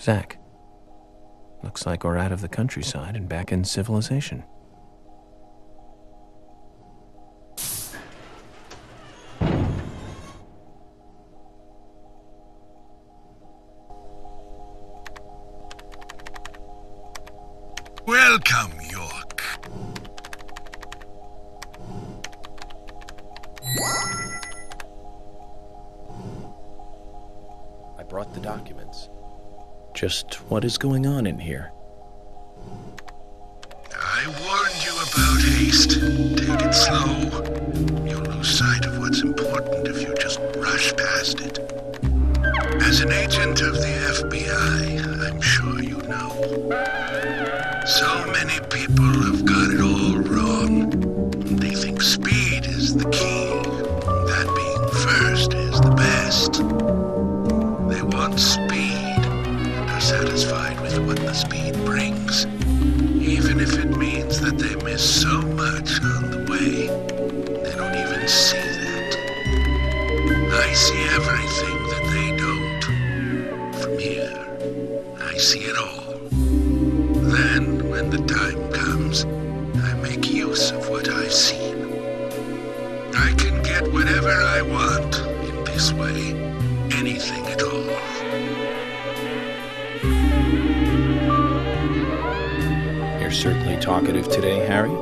Zach. Looks like we're out of the countryside and back in civilization. Welcome, York. I brought the documents. Just what is going on in here? I warned you about haste. Take it slow. You'll lose sight of what's important if you just rush past it. As an agent of the FBI, I'm sure you know. So many people have got it all wrong. They think speed is the key. That being first is the best. They want speed. Are satisfied with what the speed brings, even if it means that they miss so much on the way. They don't even see that. I see everything that they don't. From here, I see it all. Then, when the time comes, I make use of what I've seen. I can get whatever I want in this way, anything at all. You're certainly talkative today, Harry.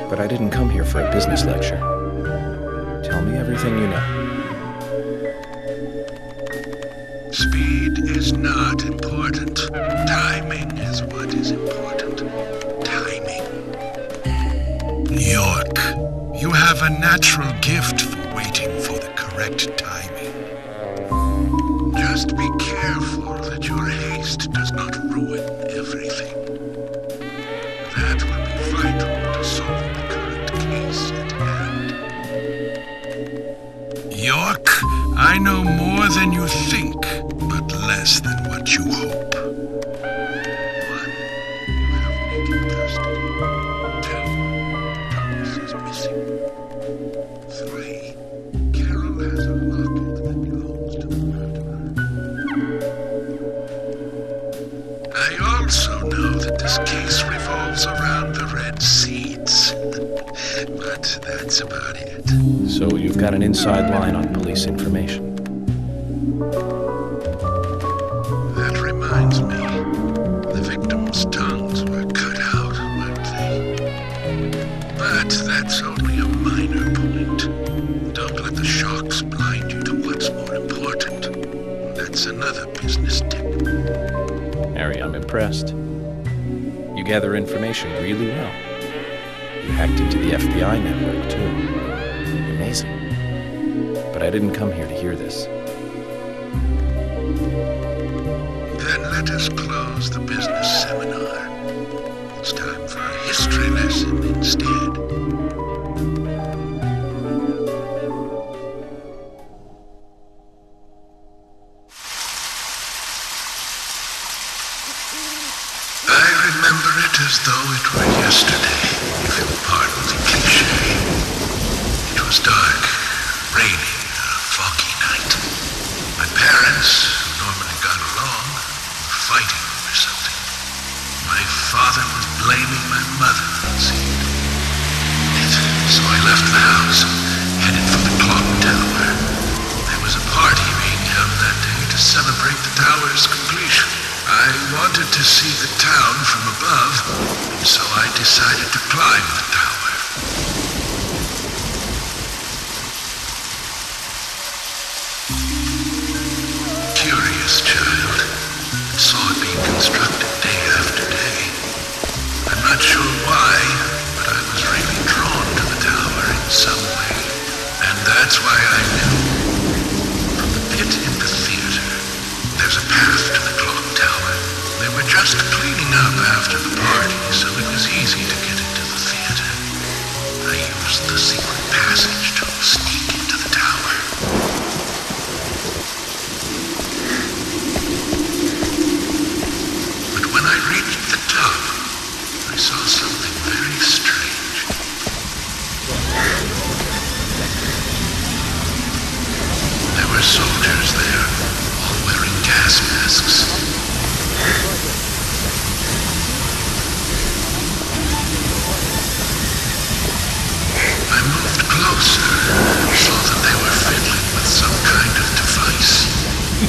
But I didn't come here for a business lecture. Tell me everything you know. Speed is not important. Timing is what is important. Timing. York, you have a natural gift for waiting for the correct timing. Just be careful that your haste does not ruin everything. That will be vital to solving the current case at hand. York, I know more than you think, but less than what you hope. 1, you have Nick in custody. 2, Thomas is missing. 3, Carol has a locket that belongs to the murderer. I also know that this case revolves around the red seeds. But that's about it. So you've got an inside line on police information. That reminds me. The victims' tongues were cut out, weren't they? But that's only a minor point. Don't let the shocks blind you to what's more important. That's another business tip. Harry, I'm impressed. You gather information really well. You hacked into the FBI network, too. Amazing. But I didn't come here to hear this. Then let us close the business seminar. It's time for a history lesson instead. I remember it as though it were yesterday, if you'll pardon the cliché. It was dark, raining, a foggy night. My parents, who normally got along, were fighting over something. My father was blaming my mother, it seemed. So I left the house and headed for the clock tower. There was a party being held that day to celebrate the tower's completion. I wanted to see the town from above, and so I decided to climb the tower. Curious child. I saw it being constructed day after day. I'm not sure why, but I was really drawn to the tower in some way. And that's why I knew. From the pit in the theater, there's a path to the clock tower. They were just cleaning up after the party, so it was easy to get into the theater. I used the secret passage to sneak into the tower. But when I reached the top, I saw something very strange. There were soldiers there, all wearing gas masks.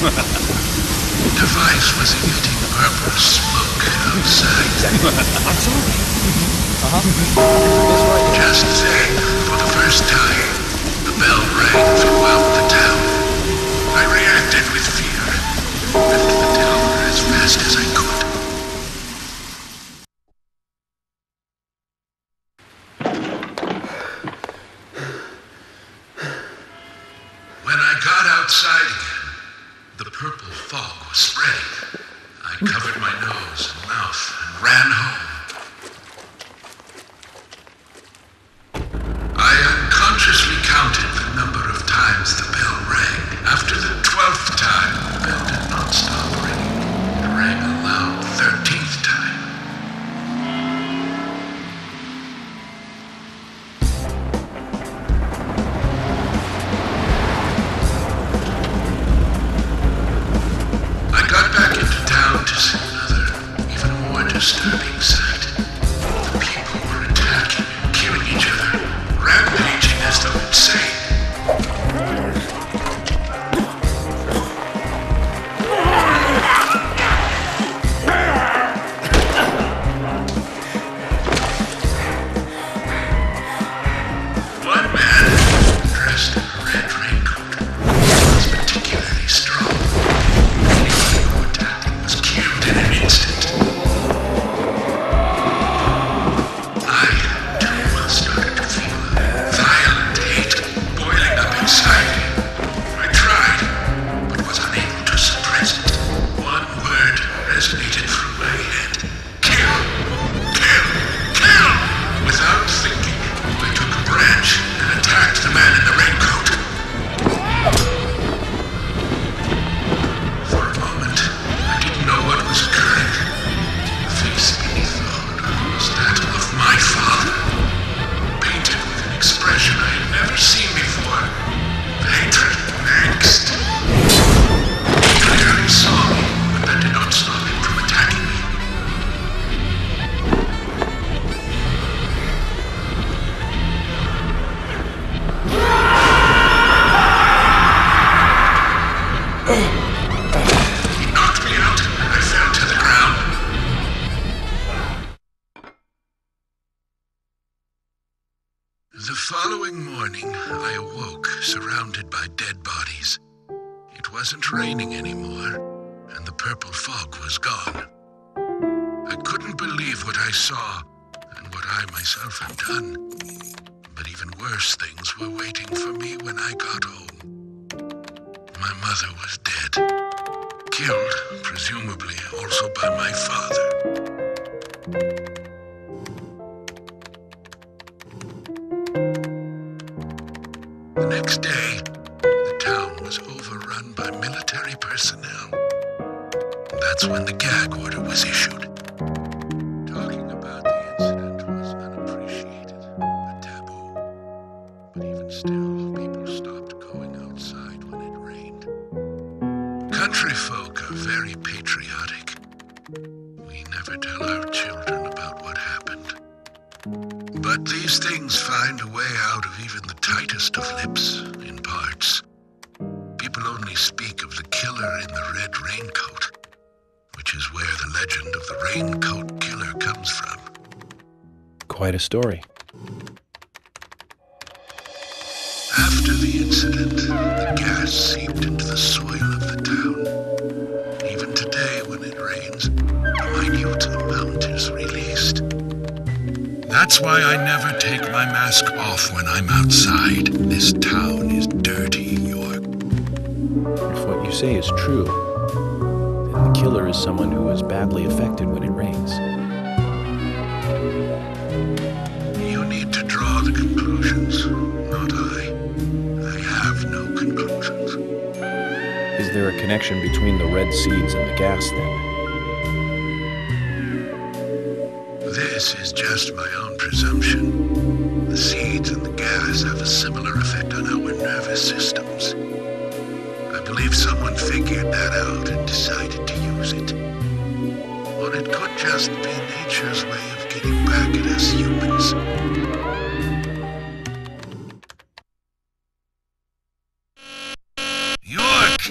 device was emitting purple smoke outside. Just then, for the first time, the bell rang throughout the town. I reacted with fear, left the tower as fast as I could. When I got outside again, the purple fog was spreading. I covered my nose and mouth and ran home. I unconsciously counted the number of times the bell rang. After the 12th time, the bell did not stop ringing. It rang a loud 13th time. I got back into town to see another, even more disturbing sight. The people were attacking and killing each other, rampaging as though insane. One man, dressed in a red raincoat, was particularly strong. Anybody who attacked him was killed in an instant. I, too, started to feel a violent hate boiling up inside me. I tried, but was unable to suppress it. One word resonated through my head. Kill! Kill! Kill! Without thinking, I took a branch and attacked the man in the raincoat. For a moment, I didn't know what was occurring. The face beneath the hood was that of my father, painted with an expression I had never seen before. Hatred and angst. He clearly saw me, but that did not stop him from attacking me. He knocked me out, and I fell to the ground. The following morning, I awoke surrounded by dead bodies. It wasn't raining anymore, and the purple fog was gone. I couldn't believe what I saw and what I myself had done. But even worse things were waiting for me when I got home. My mother was dead, killed, presumably also by my father. The next day, the town was overrun by military personnel. That's when the gag order was issued. Talking about the incident was unappreciated, a taboo. But even still, people stopped going outside when it rained. Country folk are very patriotic. We never tell our children about what happened. But these things find a way out of even the tightest of lips, in parts. People only speak of the killer in the red raincoat, which is where the legend of the raincoat killer comes from. Quite a story. After the incident, the gas seeped into the soil of the town. Even today, when it rains, a minute amount is released. That's why I never take my mask off when I'm outside. This town is dirty, York. If what you say is true, then the killer is someone who is badly affected when it rains. You need to draw the conclusions, not I. I have no conclusions. Is there a connection between the red seeds and the gas, then? This is just my own presumption. The seeds and the gas have a similar effect on our nervous systems. I believe someone figured that out and decided to use it. Or it could just be nature's way of getting back at us humans. York!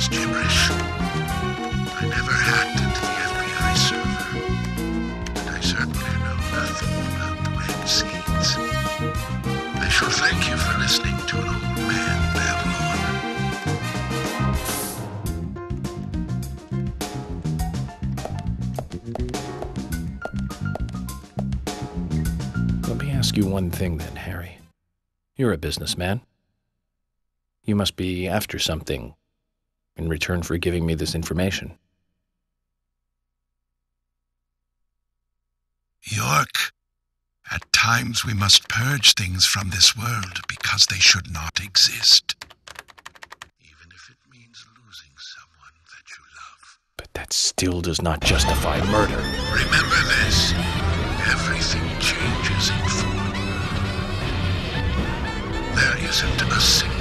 was gibberish. I never hacked into the FBI server, and I certainly know nothing about the red seeds. I shall thank you for listening to an old man babble on. Let me ask you one thing then, Harry. You're a businessman. You must be after something in return for giving me this information. York, at times we must purge things from this world because they should not exist. Even if it means losing someone that you love. But that still does not justify murder. Remember this. Everything changes in form. There isn't a single